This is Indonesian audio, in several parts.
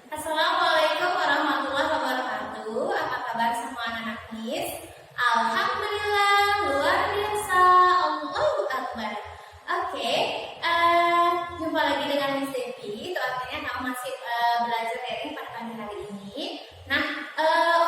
Assalamualaikum warahmatullahi wabarakatuh. Apa kabar semua anak-anak Miss? Alhamdulillah, luar biasa. Allahu Akbar. Oke, jumpa lagi dengan Miss Devi. Itu artinya kamu masih belajar daring pada pagi hari ini. Nah,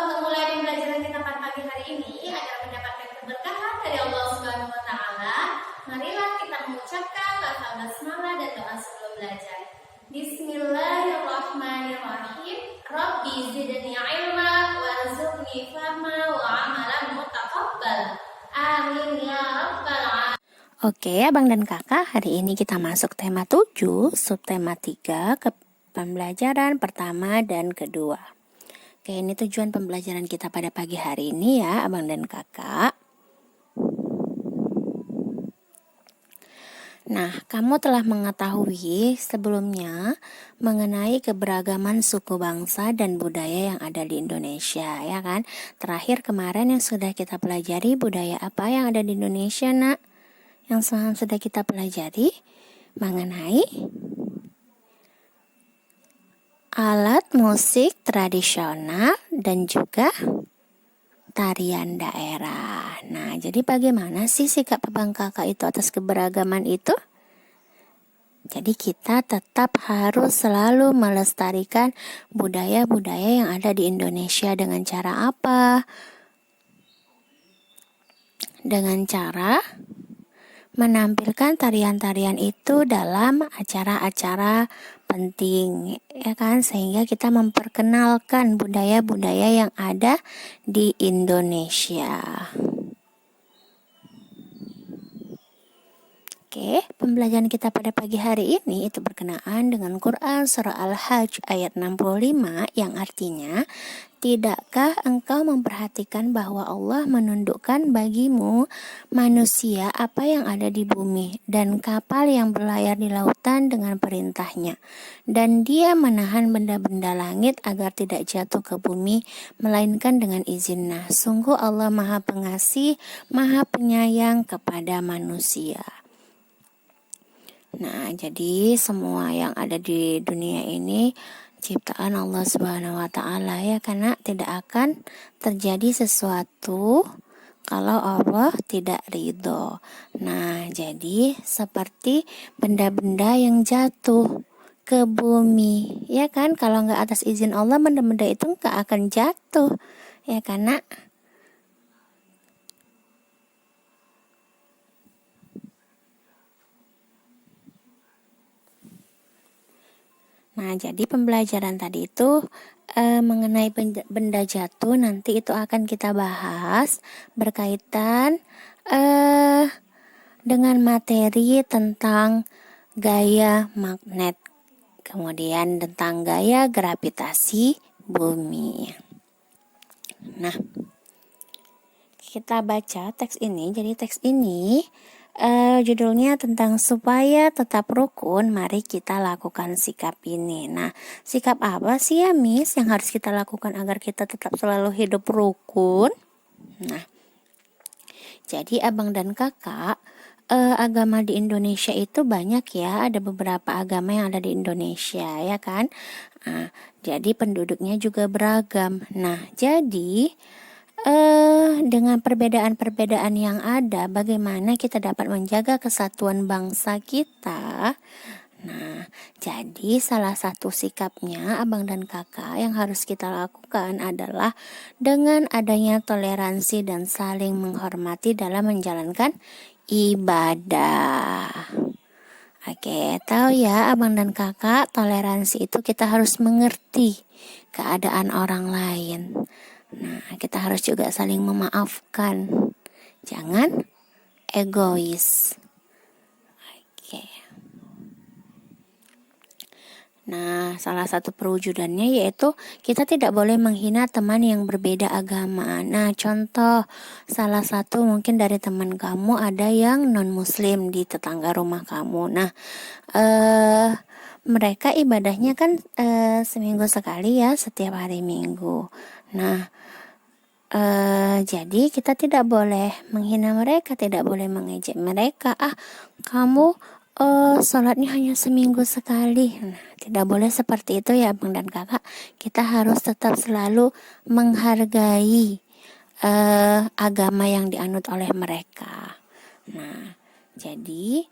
untuk mulai pembelajaran kita pada pagi hari ini agar mendapatkan keberkahan dari Allah Subhanahu Wa Taala, marilah kita mengucapkan lafaz basmalah dan doa sebelum belajar. Bismillahirrahmanirrahim. Rabbi zidni ilma warzuqni fahma wa amalan mutaqabbal. Amin ya rabbal alamin. Oke, Abang dan Kakak, hari ini kita masuk tema 7, subtema 3, ke pembelajaran pertama dan kedua. Oke, ini tujuan pembelajaran kita pada pagi hari ini ya, Abang dan Kakak. Nah, kamu telah mengetahui sebelumnya mengenai keberagaman suku bangsa dan budaya yang ada di Indonesia, ya kan? Terakhir kemarin yang sudah kita pelajari, budaya apa yang ada di Indonesia, nak? Yang semalam sudah kita pelajari mengenai alat musik tradisional dan juga tarian daerah. Nah, jadi bagaimana sih sikap Abang Kakak itu atas keberagaman itu? Jadi kita tetap harus selalu melestarikan budaya-budaya yang ada di Indonesia dengan cara apa? Dengan cara menampilkan tarian-tarian itu dalam acara-acara penting, ya kan, sehingga kita memperkenalkan budaya-budaya yang ada di Indonesia. Oke, pembelajaran kita pada pagi hari ini itu berkenaan dengan Quran Surah Al-Hajj ayat 65 yang artinya, tidakkah engkau memperhatikan bahwa Allah menundukkan bagimu manusia apa yang ada di bumi dan kapal yang berlayar di lautan dengan perintahnya, dan dia menahan benda-benda langit agar tidak jatuh ke bumi melainkan dengan izinnya. Sungguh Allah Maha Pengasih, Maha Penyayang kepada manusia. Nah, jadi semua yang ada di dunia ini ciptaan Allah Subhanahu wa Ta'ala, ya, karena tidak akan terjadi sesuatu kalau Allah tidak ridho. Nah, jadi seperti benda-benda yang jatuh ke bumi, ya kan, kalau nggak atas izin Allah benda-benda itu nggak akan jatuh, ya, karena nah, jadi pembelajaran tadi itu mengenai benda jatuh nanti itu akan kita bahas berkaitan dengan materi tentang gaya magnet, kemudian tentang gaya gravitasi bumi. Nah, kita baca teks ini. Jadi teks ini judulnya tentang supaya tetap rukun, mari kita lakukan sikap ini. Nah, sikap apa sih ya Miss yang harus kita lakukan agar kita tetap selalu hidup rukun? Nah, jadi Abang dan Kakak, agama di Indonesia itu banyak ya, ada beberapa agama yang ada di Indonesia, ya kan? Nah, jadi penduduknya juga beragam. Nah, jadi dengan perbedaan-perbedaan yang ada, bagaimana kita dapat menjaga kesatuan bangsa kita? Nah, jadi salah satu sikapnya Abang dan Kakak yang harus kita lakukan adalah dengan adanya toleransi dan saling menghormati dalam menjalankan ibadah. Oke, tahu ya Abang dan Kakak, toleransi itu kita harus mengerti keadaan orang lain. Nah, kita harus juga saling memaafkan. Jangan egois. Oke. Nah, salah satu perwujudannya yaitu kita tidak boleh menghina teman yang berbeda agama. Nah, contoh salah satu mungkin dari teman kamu ada yang non-muslim di tetangga rumah kamu. Nah, mereka ibadahnya kan seminggu sekali ya, setiap hari Minggu. Nah, jadi kita tidak boleh menghina mereka, tidak boleh mengejek mereka. Kamu sholatnya hanya seminggu sekali. Nah, tidak boleh seperti itu ya abang dan kakak. Kita harus tetap selalu menghargai agama yang dianut oleh mereka. Nah, jadi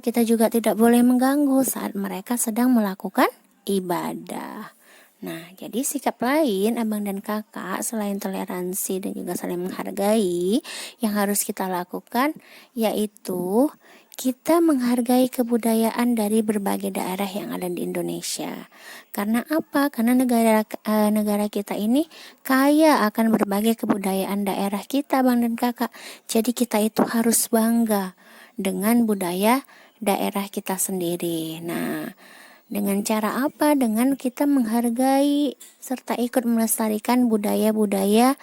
kita juga tidak boleh mengganggu saat mereka sedang melakukan ibadah. Nah, jadi sikap lain abang dan kakak selain toleransi dan juga saling menghargai yang harus kita lakukan yaitu kita menghargai kebudayaan dari berbagai daerah yang ada di Indonesia. Karena apa? Karena negara kita ini kaya akan berbagai kebudayaan daerah kita, Bang dan Kakak. Jadi kita itu harus bangga dengan budaya daerah kita sendiri. Nah, dengan cara apa? Dengan kita menghargai serta ikut melestarikan budaya-budaya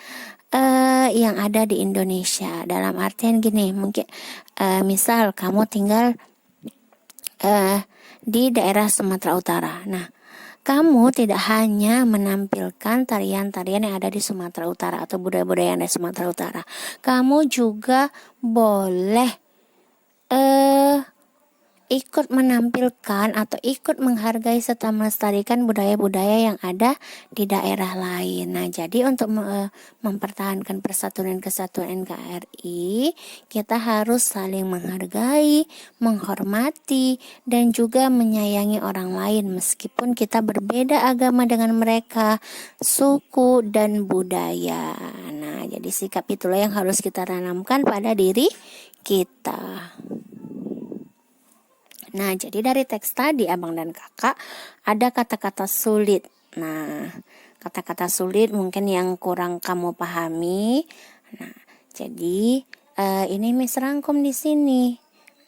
yang ada di Indonesia. Dalam artian gini, mungkin misal kamu tinggal di daerah Sumatera Utara. Nah, kamu tidak hanya menampilkan tarian-tarian yang ada di Sumatera Utara atau budaya-budaya yang ada di Sumatera Utara. Kamu juga boleh ikut menampilkan atau ikut menghargai serta melestarikan budaya-budaya yang ada di daerah lain. Nah, jadi untuk mempertahankan persatuan dan kesatuan NKRI, kita harus saling menghargai, menghormati, dan juga menyayangi orang lain meskipun kita berbeda agama dengan mereka, suku, dan budaya. Nah, jadi sikap itulah yang harus kita tanamkan pada diri kita. Nah, jadi dari teks tadi abang dan kakak ada kata-kata sulit. Nah, kata-kata sulit mungkin yang kurang kamu pahami. Nah, jadi ini Miss rangkum di sini.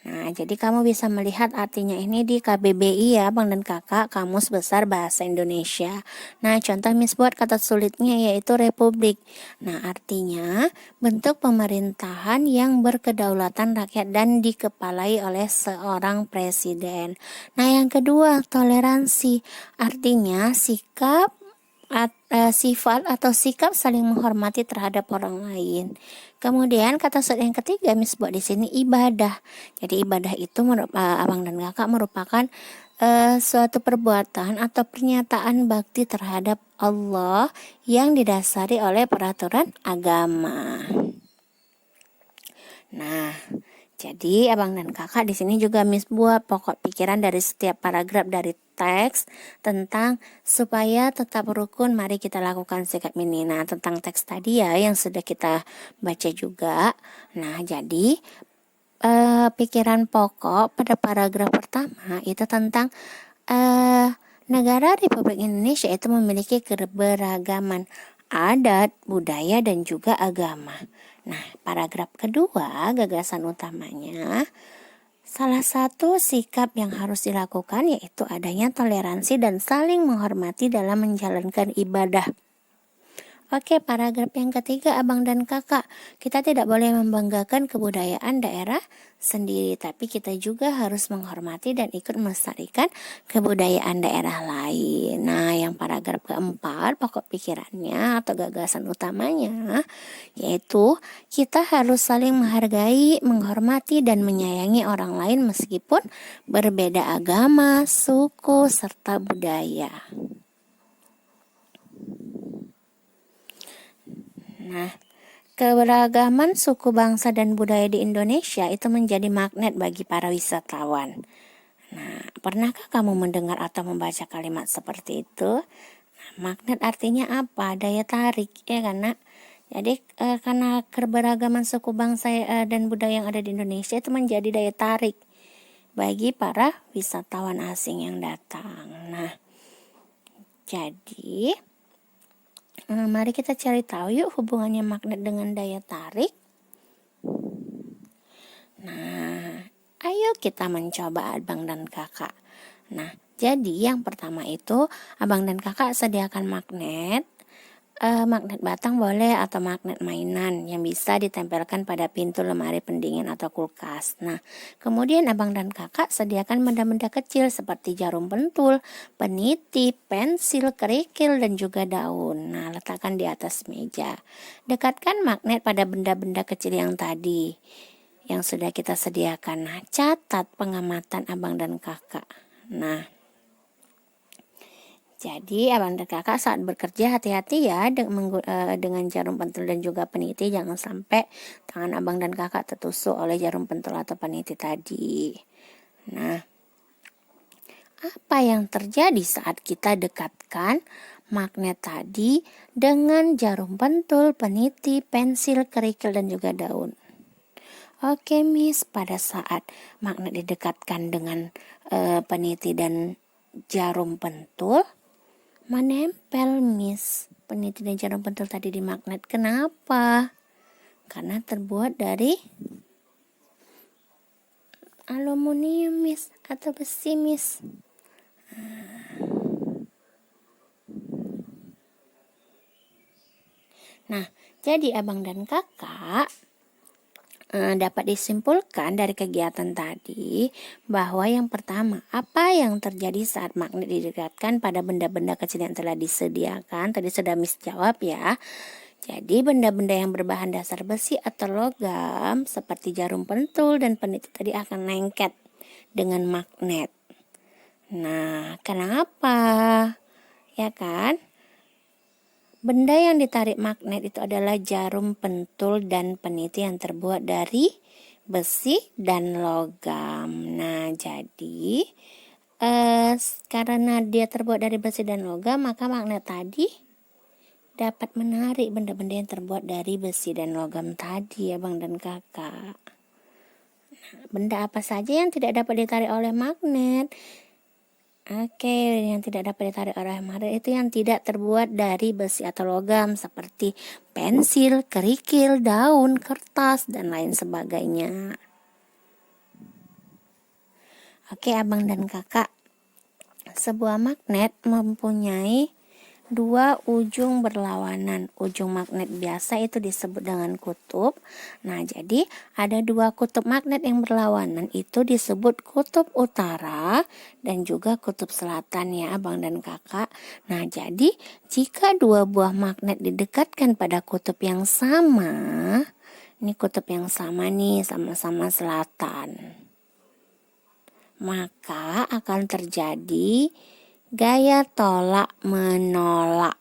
Nah, jadi kamu bisa melihat artinya ini di KBBI ya, Bang dan Kakak, Kamus Besar Bahasa Indonesia. Nah, contoh Miss buat kata sulitnya yaitu republik. Nah, artinya bentuk pemerintahan yang berkedaulatan rakyat dan dikepalai oleh seorang presiden. Nah, yang kedua, toleransi. Artinya sifat atau sikap saling menghormati terhadap orang lain. Kemudian kata yang ketiga Miss buat di sini ibadah. Jadi ibadah itu abang dan kakak merupakan suatu perbuatan atau pernyataan bakti terhadap Allah yang didasari oleh peraturan agama. Nah, jadi abang dan kakak di sini juga Miss buat pokok pikiran dari setiap paragraf dari teks tentang supaya tetap rukun mari kita lakukan sikap ini. Nah, tentang teks tadi ya yang sudah kita baca juga. Nah, jadi pikiran pokok pada paragraf pertama itu tentang negara Republik Indonesia itu memiliki keberagaman adat, budaya, dan juga agama. Nah, paragraf kedua, gagasan utamanya, salah satu sikap yang harus dilakukan yaitu adanya toleransi dan saling menghormati dalam menjalankan ibadah. Oke, paragraf yang ketiga abang dan kakak, kita tidak boleh membanggakan kebudayaan daerah sendiri, tapi kita juga harus menghormati dan ikut melestarikan kebudayaan daerah lain. Nah, yang paragraf keempat, pokok pikirannya atau gagasan utamanya, yaitu kita harus saling menghargai, menghormati, dan menyayangi orang lain meskipun berbeda agama, suku, serta budaya. Nah, keberagaman suku bangsa dan budaya di Indonesia itu menjadi magnet bagi para wisatawan. Nah, pernahkah kamu mendengar atau membaca kalimat seperti itu? Nah, magnet artinya apa? Daya tarik, ya kan, Nak? Jadi karena keberagaman suku bangsa dan budaya yang ada di Indonesia itu menjadi daya tarik bagi para wisatawan asing yang datang. Nah, jadi mari kita cari tahu yuk hubungannya magnet dengan daya tarik. Nah, ayo kita mencoba abang dan kakak. Nah, jadi yang pertama itu abang dan kakak sediakan magnet. Magnet batang boleh atau magnet mainan yang bisa ditempelkan pada pintu lemari pendingin atau kulkas. Nah, kemudian abang dan kakak sediakan benda-benda kecil seperti jarum pentul, peniti, pensil, kerikil, dan juga daun. Nah, letakkan di atas meja. Dekatkan magnet pada benda-benda kecil yang tadi. yang sudah kita sediakan. Nah, catat pengamatan abang dan kakak. Nah, jadi abang dan kakak saat bekerja hati-hati ya dengan jarum pentul dan juga peniti. Jangan sampai tangan abang dan kakak tertusuk oleh jarum pentul atau peniti tadi. Nah, apa yang terjadi saat kita dekatkan magnet tadi dengan jarum pentul, peniti, pensil, kerikil, dan juga daun? Oke, Miss, pada saat magnet didekatkan dengan peniti dan jarum pentul, menempel, Miss. Peniti dan jarum pentul tadi di magnet. Kenapa? Karena terbuat dari aluminium, Miss, atau besi, Miss. Nah, jadi abang dan kakak dapat disimpulkan dari kegiatan tadi bahwa yang pertama, apa yang terjadi saat magnet didekatkan pada benda-benda kecil yang telah disediakan? Tadi sudah Miss jawab ya. Jadi benda-benda yang berbahan dasar besi atau logam seperti jarum pentul dan peniti tadi akan lengket dengan magnet. Nah, kenapa? Ya kan? Benda yang ditarik magnet itu adalah jarum pentul dan peniti yang terbuat dari besi dan logam. Nah, jadi karena dia terbuat dari besi dan logam, maka magnet tadi dapat menarik benda-benda yang terbuat dari besi dan logam tadi, abang dan kakak. Nah, benda apa saja yang tidak dapat ditarik oleh magnet? Oke, yang tidak dapat ditarik oleh magnet itu yang tidak terbuat dari besi atau logam seperti pensil, kerikil, daun, kertas, dan lain sebagainya. Oke, abang dan kakak, sebuah magnet mempunyai dua ujung berlawanan. Ujung magnet biasa itu disebut dengan kutub. Nah, jadi ada dua kutub magnet yang berlawanan, itu disebut kutub utara dan juga kutub selatan ya, abang dan kakak. Nah, jadi jika dua buah magnet didekatkan pada kutub yang sama, ini kutub yang sama nih, sama-sama selatan, maka akan terjadi gaya tolak menolak.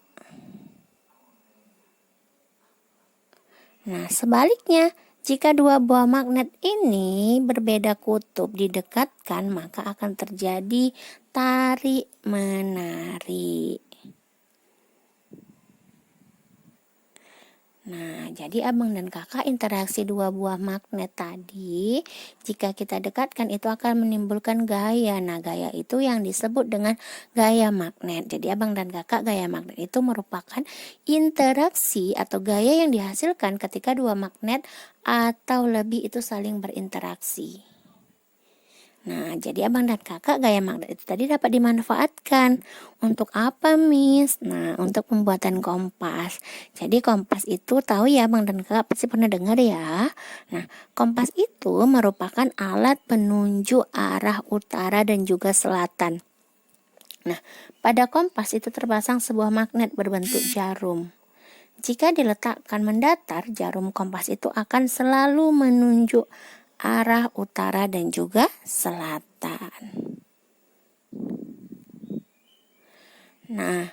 Nah, sebaliknya, jika dua buah magnet ini berbeda kutub didekatkan, maka akan terjadi tarik menarik. Nah, jadi abang dan kakak, interaksi dua buah magnet tadi, jika kita dekatkan itu akan menimbulkan gaya. Nah, gaya itu yang disebut dengan gaya magnet. Jadi abang dan kakak, gaya magnet itu merupakan interaksi atau gaya yang dihasilkan ketika dua magnet atau lebih itu saling berinteraksi. Nah, jadi abang dan kakak, gaya magnet itu tadi dapat dimanfaatkan. Untuk apa, Miss? Nah, untuk pembuatan kompas. Jadi kompas itu tahu ya abang dan kakak, pasti pernah dengar ya. Nah, kompas itu merupakan alat penunjuk arah utara dan juga selatan. Nah, pada kompas itu terpasang sebuah magnet berbentuk jarum. Jika diletakkan mendatar, jarum kompas itu akan selalu menunjuk arah utara dan juga selatan. Nah,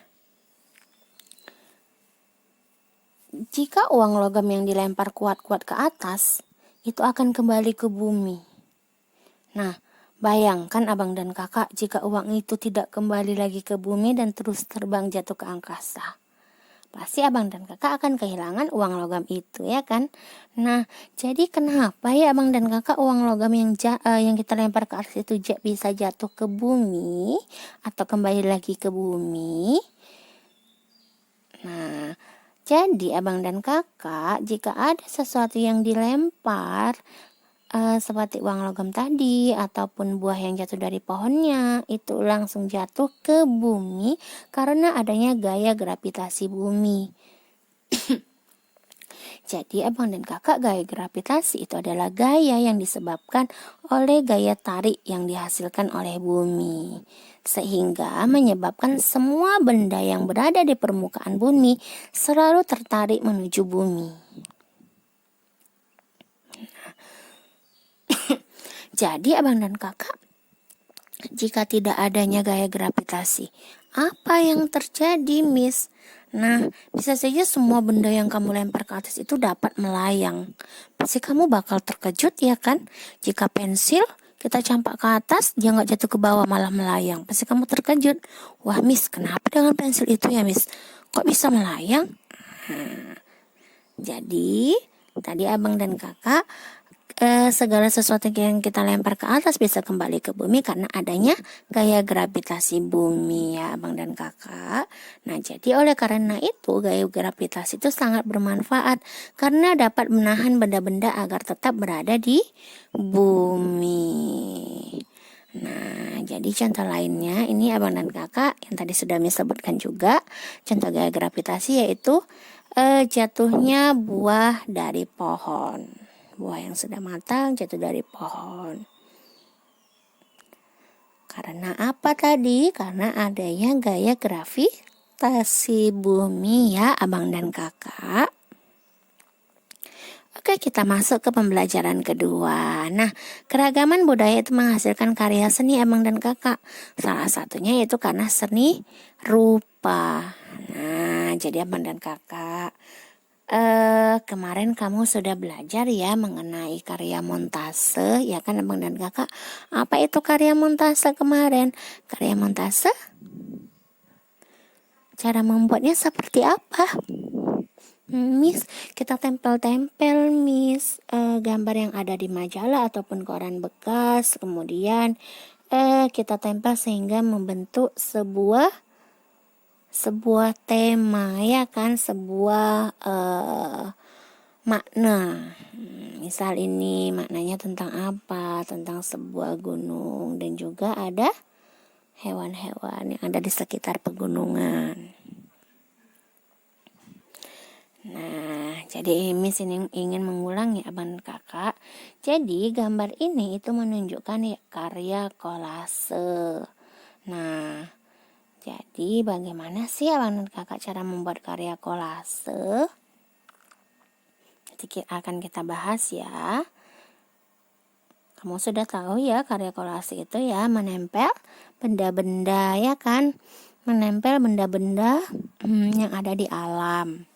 jika uang logam yang dilempar kuat-kuat ke atas, itu akan kembali ke bumi. Nah, bayangkan abang dan kakak jika uang itu tidak kembali lagi ke bumi dan terus terbang jatuh ke angkasa. Pasti abang dan kakak akan kehilangan uang logam itu, ya kan? Nah, jadi kenapa ya abang dan kakak uang logam yang kita lempar ke atas itu bisa jatuh ke bumi atau kembali lagi ke bumi? Nah, jadi abang dan kakak, jika ada sesuatu yang dilempar seperti uang logam tadi ataupun buah yang jatuh dari pohonnya, itu langsung jatuh ke bumi karena adanya gaya gravitasi bumi. Jadi abang dan kakak, gaya gravitasi itu adalah gaya yang disebabkan oleh gaya tarik yang dihasilkan oleh bumi, sehingga menyebabkan semua benda yang berada di permukaan bumi selalu tertarik menuju bumi. Jadi abang dan kakak, jika tidak adanya gaya gravitasi, apa yang terjadi, Miss? Nah, bisa saja semua benda yang kamu lempar ke atas itu dapat melayang. Pasti kamu bakal terkejut ya kan? Jika pensil kita campak ke atas, dia nggak jatuh ke bawah malah melayang. Pasti kamu terkejut. Wah, Miss, kenapa dengan pensil itu ya, Miss? Kok bisa melayang? Nah, jadi tadi abang dan kakak, segala sesuatu yang kita lempar ke atas bisa kembali ke bumi karena adanya gaya gravitasi bumi ya abang dan kakak. Nah, jadi oleh karena itu gaya gravitasi itu sangat bermanfaat karena dapat menahan benda-benda agar tetap berada di bumi. Nah, jadi contoh lainnya ini abang dan kakak yang tadi sudah Miss sebutkan juga. Contoh gaya gravitasi yaitu jatuhnya buah dari pohon. Buah yang sudah matang jatuh dari pohon. Karena apa tadi? Karena adanya gaya gravitasi bumi ya abang dan kakak. Oke, kita masuk ke pembelajaran kedua. Nah, keragaman budaya itu menghasilkan karya seni abang dan kakak. Salah satunya yaitu karena seni rupa. Nah, jadi abang dan kakak, kemarin kamu sudah belajar ya mengenai karya montase, ya kan abang dan kakak? Apa itu karya montase kemarin? Karya montase, cara membuatnya seperti apa? Miss, kita tempel-tempel, Miss, gambar yang ada di majalah ataupun koran bekas, kemudian kita tempel sehingga membentuk sebuah tema ya kan, sebuah makna. Misal ini maknanya tentang apa? Tentang sebuah gunung dan juga ada hewan-hewan yang ada di sekitar pegunungan. Nah, jadi Miss ini ingin mengulang ya abang dan kakak. Jadi gambar ini itu menunjukkan ya karya kolase. Nah, jadi bagaimana sih abang dan kakak cara membuat karya kolase? Nanti akan kita bahas ya. Kamu sudah tahu ya karya kolase itu ya menempel benda-benda ya kan? Menempel benda-benda yang ada di alam.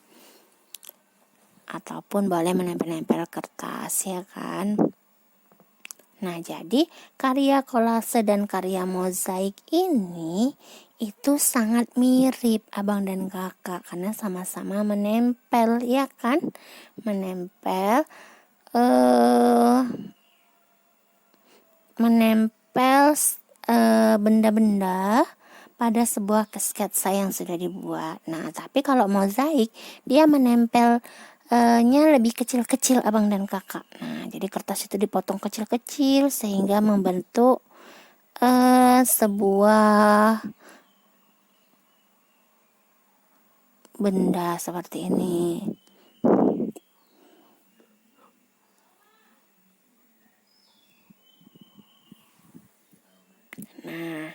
Ataupun boleh menempel-nempel kertas ya kan? Nah, jadi karya kolase dan karya mozaik ini itu sangat mirip abang dan kakak karena sama-sama menempel ya kan? Menempel benda-benda pada sebuah sketsa yang sudah dibuat. Nah, tapi kalau mozaik dia menempel lebih kecil-kecil abang dan kakak. Nah, jadi kertas itu dipotong kecil-kecil sehingga membentuk sebuah benda seperti ini. Nah,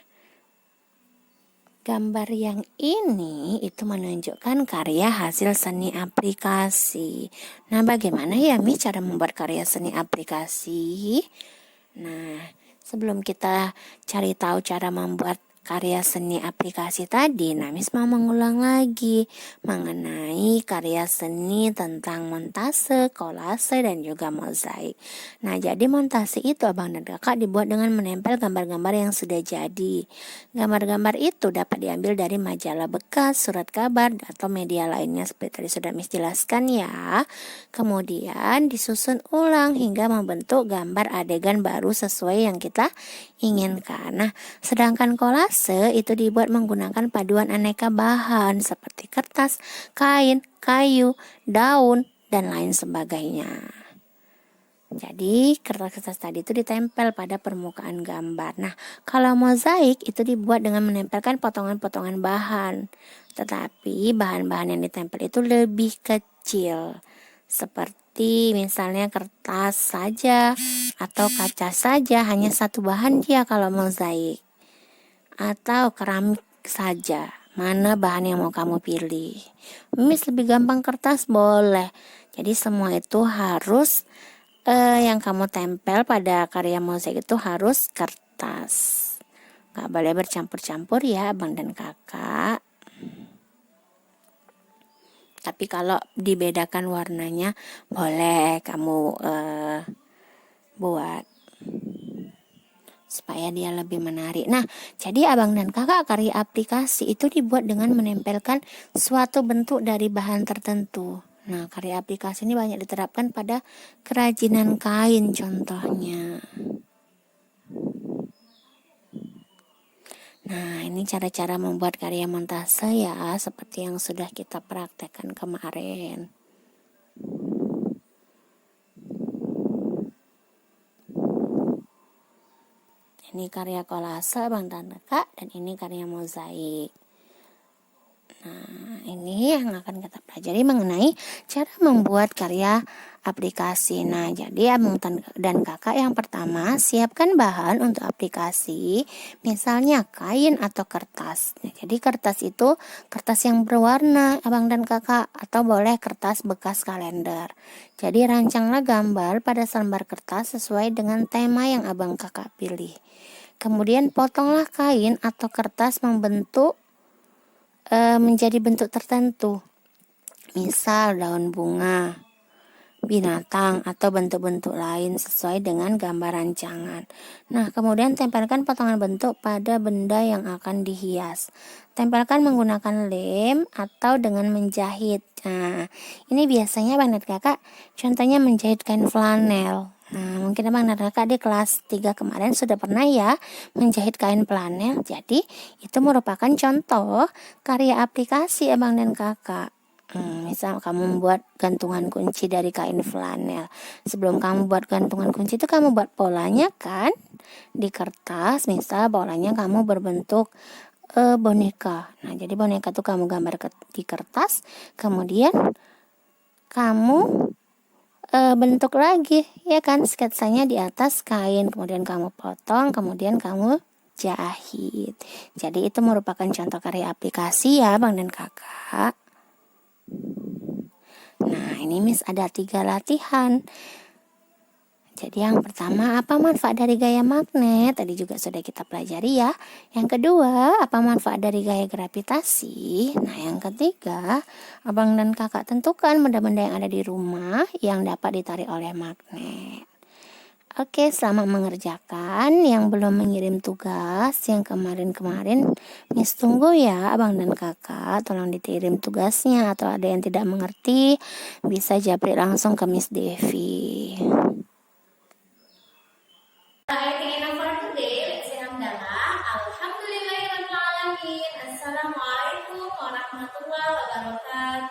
gambar yang ini itu menunjukkan karya hasil seni aplikasi. Nah, bagaimana ya Mi cara membuat karya seni aplikasi? Nah, sebelum kita cari tahu cara membuat karya seni aplikasi tadi, nah Miss mau mengulang lagi mengenai karya seni tentang montase, kolase, dan juga mozaik. Nah, jadi montase itu abang dan kakak dibuat dengan menempel gambar-gambar yang sudah jadi. Gambar-gambar itu dapat diambil dari majalah bekas, surat kabar, atau media lainnya seperti tadi sudah Miss jelaskan ya. Kemudian disusun ulang hingga membentuk gambar adegan baru sesuai yang kita inginkan. Nah, sedangkan kolase itu dibuat menggunakan paduan aneka bahan seperti kertas, kain, kayu, daun, dan lain sebagainya. Jadi kertas-kertas tadi itu ditempel pada permukaan gambar. Nah, kalau mozaik itu dibuat dengan menempelkan potongan-potongan bahan. Tetapi bahan-bahan yang ditempel itu lebih kecil. Seperti misalnya kertas saja atau kaca saja, hanya satu bahan dia kalau mozaik. Atau keramik saja. Mana bahan yang mau kamu pilih? Miss lebih gampang kertas boleh. Jadi semua itu harus yang kamu tempel pada karya mozaik itu harus kertas. Gak boleh bercampur-campur ya abang dan kakak. Tapi kalau dibedakan warnanya boleh kamu buat supaya dia lebih menarik. Nah, jadi abang dan kakak karya aplikasi itu dibuat dengan menempelkan suatu bentuk dari bahan tertentu. Nah, karya aplikasi ini banyak diterapkan pada kerajinan kain contohnya. Nah, ini cara-cara membuat karya montase ya, seperti yang sudah kita praktekkan kemarin. Ini karya kolase abang dan kakak, dan ini karya mozaik. Nah, ini yang akan kita pelajari mengenai cara membuat karya aplikasi. Nah, jadi abang dan kakak yang pertama siapkan bahan untuk aplikasi, misalnya kain atau kertas. Nah, jadi kertas itu kertas yang berwarna abang dan kakak, atau boleh kertas bekas kalender. Jadi rancanglah gambar pada selembar kertas sesuai dengan tema yang abang kakak pilih. Kemudian potonglah kain atau kertas membentuk menjadi bentuk tertentu, misal daun bunga, binatang, atau bentuk-bentuk lain sesuai dengan gambar rancangan. Nah, kemudian tempelkan potongan bentuk pada benda yang akan dihias. Tempelkan menggunakan lem atau dengan menjahit. Nah, ini biasanya abang dan kakak contohnya menjahit kain flanel. Nah, mungkin abang dan kakak di kelas 3 kemarin sudah pernah ya menjahit kain flanel. Jadi, itu merupakan contoh karya aplikasi abang dan kakak. Misal kamu membuat gantungan kunci dari kain flanel. Sebelum kamu buat gantungan kunci itu kamu buat polanya kan di kertas. Misal polanya kamu berbentuk boneka. Nah, jadi boneka tuh kamu gambar di kertas, kemudian kamu bentuk lagi, ya kan, sketsanya di atas kain, kemudian kamu potong, kemudian kamu jahit. Jadi itu merupakan contoh karya aplikasi ya, bang dan kakak. Nah, ini Miss ada 3 latihan. Jadi yang pertama, apa manfaat dari gaya magnet? Tadi juga sudah kita pelajari ya. Yang kedua, apa manfaat dari gaya gravitasi? Nah, yang ketiga, abang dan kakak tentukan benda-benda yang ada di rumah yang dapat ditarik oleh magnet. Oke, selamat mengerjakan. Yang belum mengirim tugas yang kemarin-kemarin, Miss tunggu ya abang dan kakak. Tolong dikirim tugasnya, atau ada yang tidak mengerti bisa japri langsung ke Miss Devi. Ayat enough for today. Let's say hamdalah. Alhamdulillahirrahmanirrahim. Assalamualaikum warahmatullahi wabarakatuh.